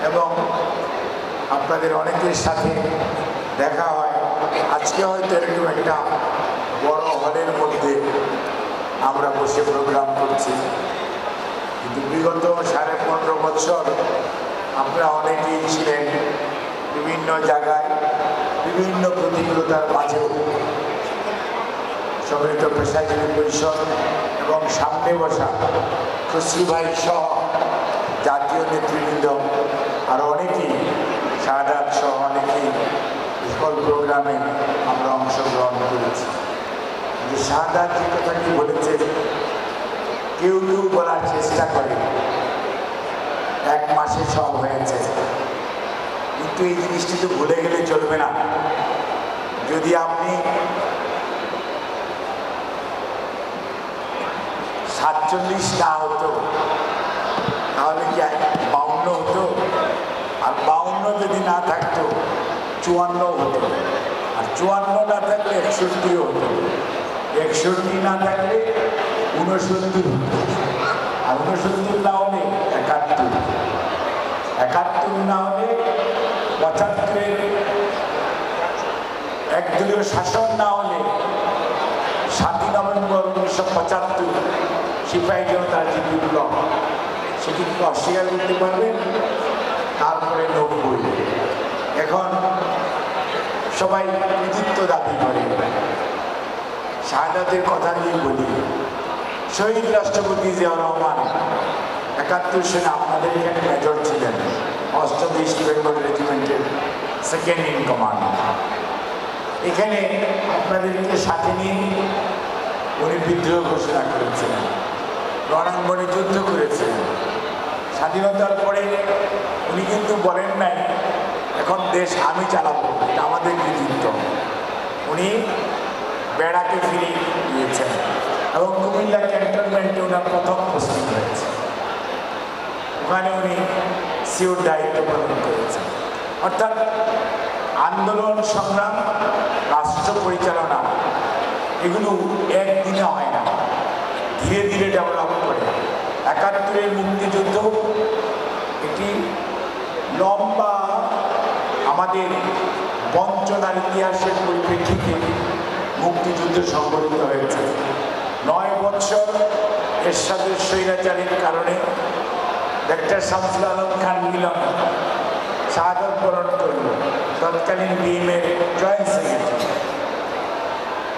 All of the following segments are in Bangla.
এবং আপনাদের অনেকের সাথে দেখা হয়। আজকে হয়তো এরকম একটা বড় হলের মধ্যে আমরা বসে প্রোগ্রাম করছি, কিন্তু বিগত 15.5 বছর আপনারা অনেকেই ছিলেন বিভিন্ন জায়গায়, বিভিন্ন প্রতিকূলতার মাঝেও। সম্মিলিত পেশাজীবী পরিষদ এবং সামনে বসা খুশি ভাই সহ জাতীয় নেতৃবৃন্দ আর অনেকেই, শাহাদাত সহ অনেকেই সকল প্রোগ্রামে আমরা অংশগ্রহণ করেছি। যে শাহাদাত যে কথাটি বলেছে, কেউ কেউ বলার চেষ্টা করে 1 মাসে সব হয়েছে, কিন্তু এই জিনিসটি তো ভুলে গেলে চলবে না। যদি আপনি 47 না হতো তাহলে কি 52 হতো, আর 52 যদি না থাকতো 54 হতো, আর 54 না থাকলে 61 হতো, 61 না থাকলে 69 হতো, আর 69 না হলে 71, 71 না হলে 75, একদলীয় শাসন না হলে 7 নভেম্বর 1975 সিপাহী জনতার যে বিপ্লব, সেটি কি অস্বীকার করতে পারবেন? তারপরে 90, এখন সবাই কৃতিত্ব দাবি করে। শাহাদাতের কথা নিয়ে বলি, শহীদ রাষ্ট্রপতি জিয়াউর রহমান 71 সালে আপনাদের এখানে মেজর ছিলেন, 8ম ইস্ট বেঙ্গল রেজিমেন্টের 2nd ইন কমান্ড। এখানে আপনাদেরকে সাথে নিয়ে উনি বিদ্রোহ ঘোষণা করেছিলেন, রণাঙ্গনে যুদ্ধ করেছিলেন। স্বাধীনতার পরে উনি কিন্তু বলেন নাই এখন দেশ আমি চালাবো, এটা আমাদের কৃতিত্ব। উনি বেড়াকে ফিরে দিয়েছেন এবং কুমিল্লা ক্যান্টনমেন্টে ওনার প্রথম পোস্টিং হয়েছে। ওখানে উনি সিওর দায়িত্ব পালন করেছেন। অর্থাৎ আন্দোলন, সংগ্রাম, রাষ্ট্র পরিচালনা এগুলো একদিনে হয় না, ধীরে ধীরে ডেভেলপ করে। 71-এর মুক্তিযুদ্ধ এটি লম্বা আমাদের বঞ্চনার ইতিহাসের পরিপ্রেক্ষিতে মুক্তিযুদ্ধ সংঘটিত হয়েছে। 9 বছর এরশাদের স্বৈরাচারের কারণে ডক্টর শামসুল আলম খান মিলন শাহাদাত বরণ করল, তৎকালীন বিএমের জয়েন্ট সেক্রেটারি।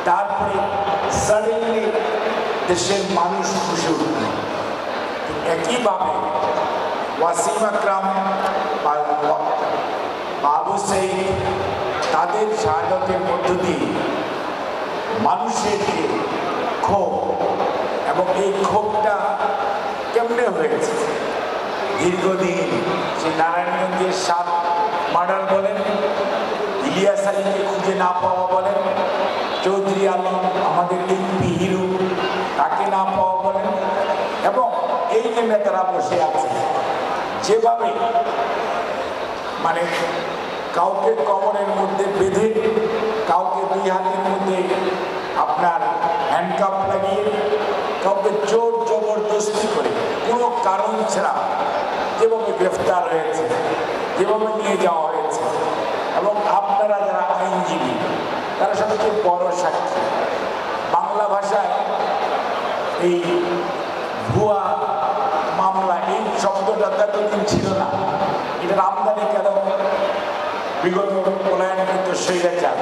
তারপরে সাডেনলি দেশের মানুষ খুশি উঠল। একইভাবে ওয়াসিম আকরাম, বাবু সাইদ, তাদের শাহাদাতের মধ্য দিয়ে মানুষের যে ক্ষোভ, এবং এই ক্ষোভটা কেমনে হয়েছে দীর্ঘদিন, সেই নারায়ণগঞ্জের 7 মার্ডার বলেন, ইলিয়াস আলীকে খুঁজে না পাওয়া বলেন, চৌধুরী আলম আমাদের এমপি হিরো তাকে না পাওয়া বলেন, এবং এই যে নেতারা বসে আছে যেভাবে মানে কাউকে কবরের মধ্যে বেঁধে, কাউকে 2 হাতের মধ্যে আপনার হ্যান্ডকাপ লাগিয়ে, কাউকে জোর জবরদস্তি করে কোনো কারণ ছাড়া যেভাবে গ্রেফতার হয়েছে, যেভাবে নিয়ে যাওয়া হয়েছে, এবং আপনারা যারা আইনজীবী তারা সবচেয়ে বড় সাক্ষী। বাংলা ভাষায় এই ভুয়া মামলা, এই শব্দটা এতদিন ছিল না, এটার আমদানি কেন? বিগত পলায়নকৃত স্বৈরাচার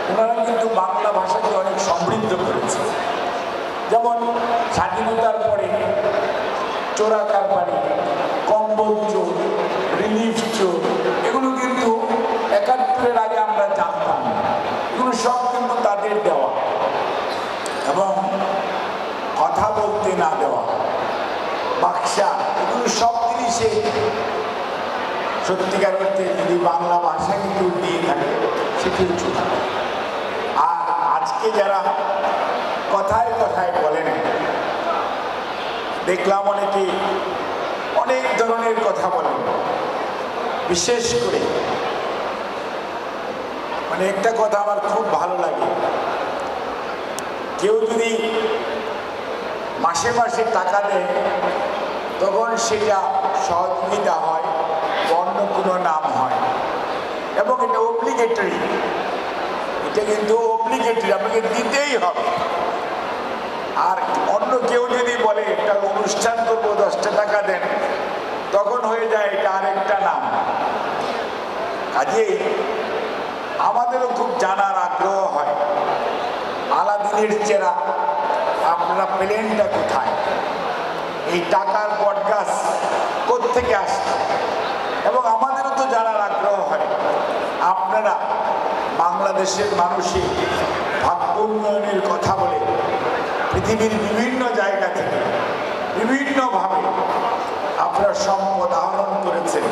ওনারা কিন্তু বাংলা ভাষাকে অনেক সমৃদ্ধ করেছে। যেমন স্বাধীনতার পরে চোরা কারবারি, কম্বল চোর, রিলিফ চোর, এগুলো কিন্তু 71-এর আগে আমরা জানতাম না, এগুলো সব কিন্তু তাদের দেওয়া। এবং কথা বলতে না দেওয়া, বাক্সা, এগুলো সব জিনিসে সত্যিকার অর্থে যদি বাংলা ভাষাকে কেউ দিয়ে থাকে সেটি উচিত। আর আজকে যারা কথায় কথায় বলেন, দেখলাম অনেকে অনেক ধরনের কথা বলেন, বিশেষ করে মানে একটা কথা আমার খুব ভালো লাগে, কেউ যদি মাসে মাসে টাকা দেয় তখন সেটা সহযোগিতা হয়, অন্য কোনো নাম হয়, এবং এটা অব্লিগেটরি, এটা কিন্তু অব্লিগেটরি, আপনাকে দিতেই হবে। আর অন্য কেউ যদি বলে একটা অনুষ্ঠান করবো 10টা টাকা দেন, তখন হয়ে যায় এটা আরেকটা নাম। কাজেই আমাদেরও খুব জানার আগ্রহ হয়, আলাদিনের চেরা আপনারা পেলেনটা কোথায়, এই টাকার বটগাছ কোত্থেকে আসছে, এবং আমাদেরও তো জানার আগ্রহ হয় আপনারা বাংলাদেশের মানুষের ভাগ্য উন্নয়নের কথা বলে পৃথিবীর বিভিন্ন জায়গা থেকে বিভিন্নভাবে আপনারা সম্পদ আহরণ করেছেন,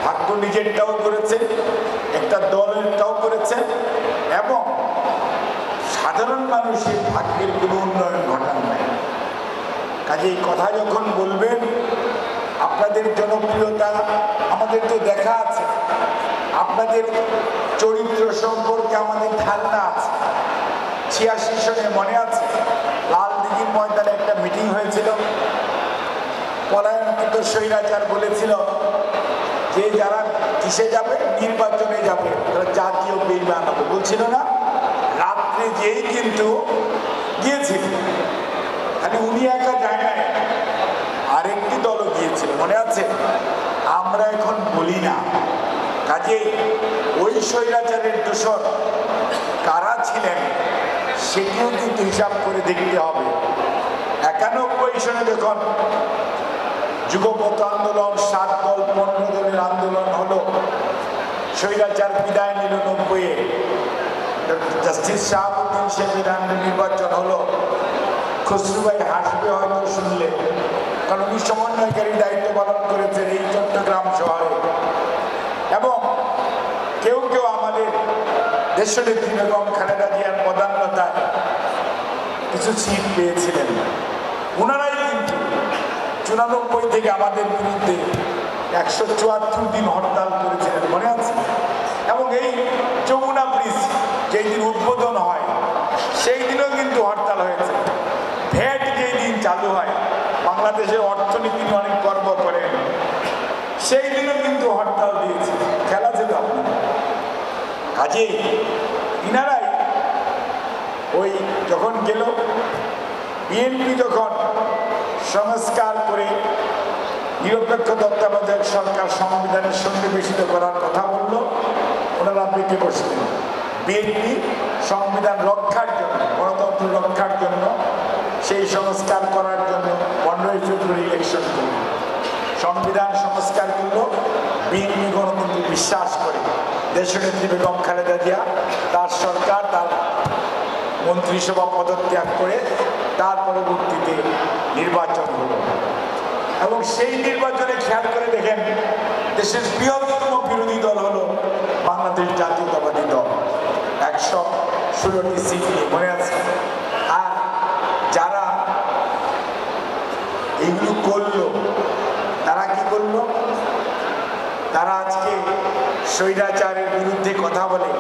ভাগ্য নিজেরটাও করেছেন, একটা দলেরটাও করেছেন, এবং সাধারণ মানুষের ভাগ্যের কোনো উন্নয়ন ঘটান নাই। কাজে এই কথা যখন বলবেন, আপনাদের জনপ্রিয়তা আমাদের তো দেখা আছে, আপনাদের চরিত্র সম্পর্কে আমাদের ধারণা আছে। 86 সনে মনে আছে লাল দিঘির ময়দানে একটা মিটিং হয়েছিল, পলায়নকৃত স্বৈরাচার বলেছিল যে যারা কিসে যাবে, নির্বাচনে যাবে, তারা জাতীয় বেইমান হবে, বলছিল না? রাত্রে যেই কিন্তু গিয়েছিল, খালি উনি একা যায় নাই, আরেকটি দলও গিয়েছিল, মনে আছে? আমরা এখন বলি না। কাজেই ওই স্বৈরাচারের দোষর কারা ছিলেন সেটিও কিন্তু হিসাব করে দেখতে হবে। 91 সনে যখন যুগপৎ আন্দোলন, 7 দল 15 দলের আন্দোলন হলো, স্বৈরাচার বিদায় নিল 90-এ, জাস্টিস শাহাবুদ্দিন শেখের নির্বাচন হলো। খসরু ভাই হাসবে হয়তো শুনলে, কারণ উনি সমন্বয়কারী দায়িত্ব পালন করেছেন এই চট্টগ্রাম শহরে, এবং কেউ কেউ আমাদের দেশনেত্রী বেগম খালেদা জিয়ার প্রধানতায় কিছু সিট পেয়েছিলেন। ওনারাই কিন্তু 94 থেকে আমাদের বিরুদ্ধে 174 দিন হরতাল করেছিলেন, মনে আছে? এবং এই যমুনা ব্রিজ যেই দিন উদ্বোধন হয় সেই দিনও কিন্তু হরতাল হয়েছে। ভ্যাট যেই দিন চালু হয়, বাংলাদেশের অর্থনীতি অনেক গর্ব করেন, সেই দিনও কিন্তু হরতাল দিয়েছে। খেলা ছিল আপনার। কাজেই ইনারাই ওই যখন গেল, বিএনপি যখন সংস্কার করে নিরপেক্ষ তত্ত্বাবধায়ক সরকার সংবিধানের সন্নিবেশিত করার কথা বলল, ওনারা বেঁকে বসলেন। বিএনপি সংবিধান রক্ষার জন্য, গণতন্ত্র রক্ষার জন্য, সেই সংস্কার করার জন্য 15ই ফেব্রুয়ারি ইলেকশন করল, সংবিধান সংস্কার করল। বিএনপি গণতন্ত্রে বিশ্বাস করে, দেশনেত্রী বেগম খালেদা জিয়া তার সরকার, তার মন্ত্রিসভা পদত্যাগ করে তার পরবর্তীতে নির্বাচন হলো, এবং সেই নির্বাচনে খেয়াল করে দেখেন দেশের বৃহত্তম বিরোধী দল হলো বাংলাদেশ জাতীয়তাবাদী দল, 116টি সিট নিয়ে, মনে আছে? আর যারা এইগুলো করলো তারা কি করলো? তারা আজকে স্বৈরাচারের বিরুদ্ধে কথা বলে,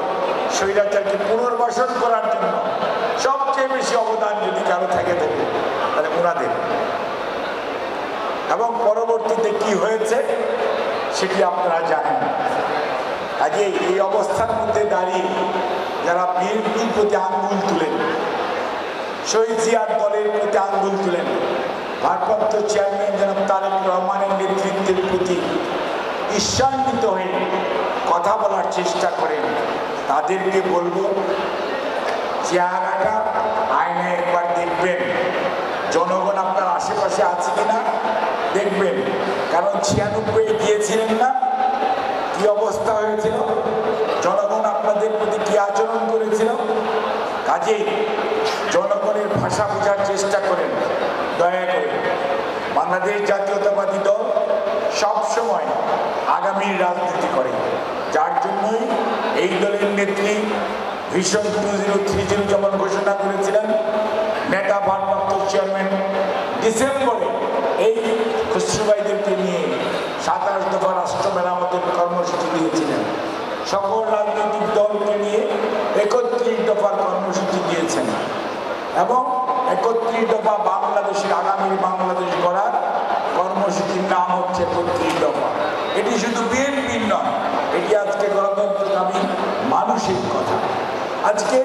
স্বৈরাচারকে পুনর্বাসন করার জন্য সবচেয়ে বেশি অবদান যদি কারো থেকে থাকে তাহলে ওনাদের। এবং পরবর্তীতে কি হয়েছে সেটি আপনারা জানেন। আজকে এই অবস্থার মধ্যে দাঁড়িয়ে যারা বিএনপির প্রতি আঙ্গুল তুলেন, শহীদ জিয়ার দলের প্রতি আঙ্গুল তুলেন, ভারপ্রাপ্ত চেয়ারম্যান জনাব তারেক রহমানের নেতৃত্বের প্রতি ঈর্ষান্বিত হয়ে কথা বলার চেষ্টা করেন, তাদেরকে বলবো চেহারাটা আয়নায় একবার দেখবেন, জনগণ আপনার আশেপাশে আছে কিনা দেখবেন। কারণ 96 গিয়েছিলেন না, কি অবস্থা হয়েছিল, জনগণ আপনাদের প্রতি কি আচরণ করেছিল। কাজেই জনগণের ভাষা বোঝার চেষ্টা করেন দয়া করে। বাংলাদেশ জাতীয়তাবাদী দল সবসময় আগামীর রাজনীতি করে, যার জন্যই এই দলের নেত্রী ভিশন 2030 যেমন ঘোষণা করেছিলেন, নেতা ভারপ্রাপ্ত চেয়ারম্যান ডিসেম্বরে এই খসরু ভাইদেরকে নিয়ে 27 দফা রাষ্ট্র মেরামতের কর্মসূচি দিয়েছিলেন। সকল রাজনৈতিক দলকে নিয়ে 31 দফার কর্মসূচি দিয়েছেন, এবং 31 দফা বাংলাদেশের আগামী বাংলাদেশ গড়ার কর্মসূচির নাম হচ্ছে 31 দফা। এটি শুধু বিএনপির নয়, এটি আজকে গণতন্ত্রকামী মানুষের কথা। আজকে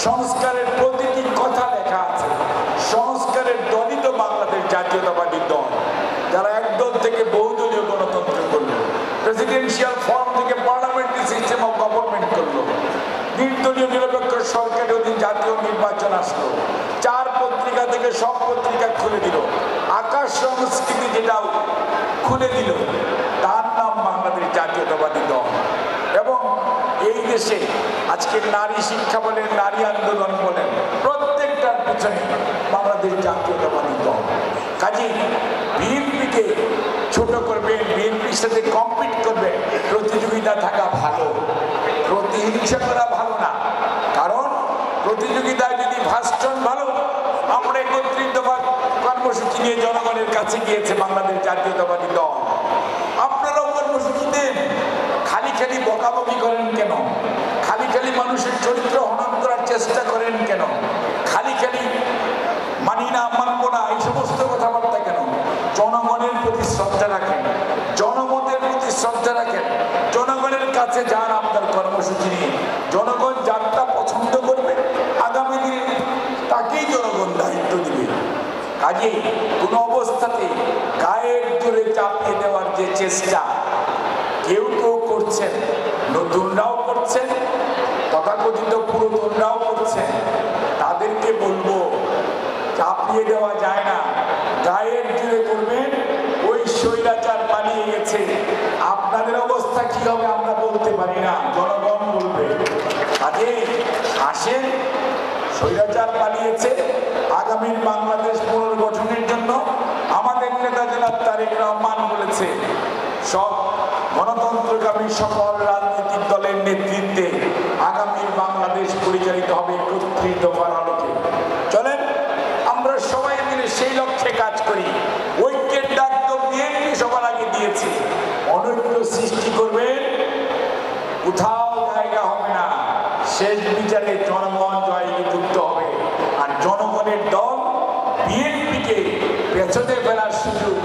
সংস্কারের প্রতিটি কথা লেখা আছে। সংস্কারের দলই তো বাংলাদেশ জাতীয়তাবাদী দল, যারা একদল থেকে বহুদলীয় গণতন্ত্র করলো, প্রেসিডেন্সিয়াল ফর্ম থেকে পার্লামেন্টারি সিস্টেম অফ গভর্নমেন্ট করলো, নির্দলীয় নিরপেক্ষ সরকারের অধীন জাতীয় নির্বাচন আসলো, 4 পত্রিকা থেকে সব পত্রিকা খুলে দিল, আকাশ সংস্কৃতি যেটাও খুলে দিল, তার নাম বাংলাদেশ জাতীয়তাবাদী দল। এবং এই দেশে আজকে নারী শিক্ষা বলেন, নারী আন্দোলন বলেন, প্রত্যেকটার পিছনে বাংলাদেশ জাতীয়তাবাদী দল। কাজেই বিএনপিকে ছোট করবেন, বিএনপির সাথে কম্পিট করবেন, প্রতিযোগিতা থাকা ভালো, প্রতিহিংসা করা ভালো না। কারণ প্রতিযোগিতায় যদি ভাষণ ভালো, আমরা 31 দফা কর্মসূচি নিয়ে জনগণের কাছে গিয়েছে বাংলাদেশ জাতীয়তাবাদী দল। আপনারাও কর্মসূচি দেন, খালি খালি বকাবকি করেন কেন? খালি খালি মানুষের চরিত্র হনন করার চেষ্টা করেন কেন? খালি খালি মানি না, মানব না, এই সমস্ত কথাবার্তা কেন? জনগণের প্রতি শ্রদ্ধা রাখেন, জনমতের প্রতি শ্রদ্ধা রাখেন, জনগণের কাছে যান আপনার কর্মসূচি নিয়ে। জনগণ যারটা পছন্দ করবে আগামী দিনে তাকেই জনগণ দায়িত্ব দিবে। কাজেই কোনো অবস্থাতে গায়ের জোরে চাপিয়ে দেওয়ার যে চেষ্টা কেউ কেউ করছেন, নতুনরাও করছেন, তথাকথিত পুরাতনরাও করছেন, তাদেরকে বলবো চাপিয়ে দেওয়া যায় না। গায়ের জোরে করবেন, ওই স্বৈরাচার পালিয়ে গেছে, আপনাদের অবস্থা কি হবে আমরা বলতে পারি না, জনগণ বলবে। কাজেই আসেন, স্বৈরাচার পালিয়েছে, আগামীর বাংলাদেশ পুনর্গঠনের জন্য আমাদের নেতা জনাব তারেক রহমান বলেছে সব গণতন্ত্রকামী সকল রাজনৈতিক দলের নেতৃত্বে আগামীর বাংলাদেশ পরিচালিত হবে 31 দফার আলোকে। চলেন আমরা সবাই মিলে সেই লক্ষ্যে কাজ করি। ঐক্যের ডাক তো বিএনপি সবার আগে দিয়েছে, অনৈক্য সৃষ্টি করবেন, কোথাও জায়গা হবে না। শেষ বিচারে জনগণ জয় যুক্ত হবে, আর জনগণের দল বিএনপিকে পেছনে ফেলার সুযোগ